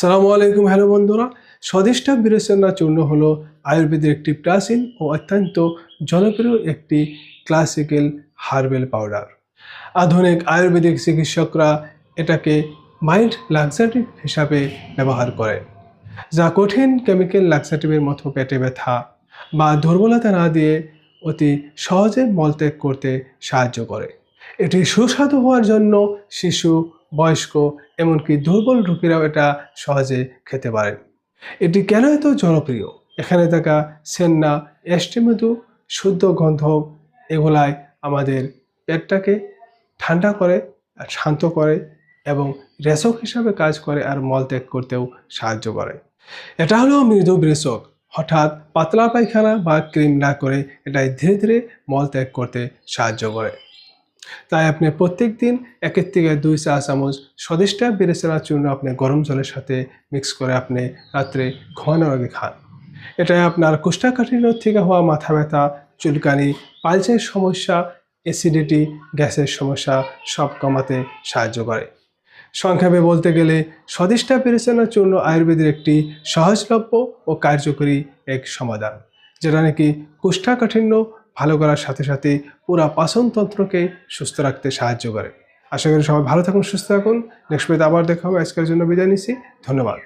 আসসালামু আলাইকুম। হ্যালো বন্ধুরা, স্বদেষ্টা বিরেচনা চূর্ণ হলো আয়ুর্বেদের একটি প্রাচীন ও অত্যন্ত জনপ্রিয় একটি ক্লাসিক্যাল হার্বাল পাউডার। আধুনিক আয়ুর্বেদিক চিকিৎসকরা এটাকে মাইল্ড লাক্সাটিভ হিসাবে ব্যবহার করেন, যা কঠিন কেমিক্যাল লাক্সাটিভের মতো পেটে ব্যথা বা দুর্বলতা না দিয়ে অতি সহজে মলত্যাগ করতে সাহায্য করে। এটি সুস্বাদু হওয়ার জন্য শিশু, বয়স্ক, এমনকি দুর্বল রোগীরাও এটা সহজে খেতে পারেন। এটি কেন এত জনপ্রিয়? এখানে থাকা সেন্না, অ্যাস্টিমধু, শুদ্ধ গন্ধ এগুলাই আমাদের পেটটাকে ঠান্ডা করে, শান্ত করে এবং রেচক হিসাবে কাজ করে আর মলত্যাগ করতেও সাহায্য করে। এটা হলো মৃদু বিরেচক। হঠাৎ পাতলা পায়খানা বা ক্রিম না করে এটাই ধীরে ধীরে মলত্যাগ করতে সাহায্য করে। তাই আপনি প্রত্যেক দিন 1 থেকে 2 চা চামচ স্বদেষ্টা বিরেচনা চূর্ণ আপনি গরম জলের সাথে মিক্স করে আপনি রাত্রে ঘুমানোর আগে খান। এটা আপনার কোষ্ঠকাঠিন্য থেকে হওয়া মাথা ব্যথা, চুলকানি, পালসের সমস্যা, অ্যাসিডিটি, গ্যাসের সমস্যা সব কমাতে সাহায্য করে। সংক্ষেপে বলতে গেলে স্বদেষ্টা বিরেচনা চূর্ণ আয়ুর্বেদের একটি সহজলভ্য ও কার্যকরী এক সমাধান, যেটা নাকি কোষ্ঠকাঠিন্য ভালো করার সাথে সাথে পুরা পাচনতন্ত্রকে সুস্থ রাখতে সাহায্য করে। আশা করি সবাই ভালো থাকুন, সুস্থ থাকুন। নেক্সট ভিডিওতে আবার দেখা হবে। আজকের জন্য বিদায় নিচ্ছি। ধন্যবাদ।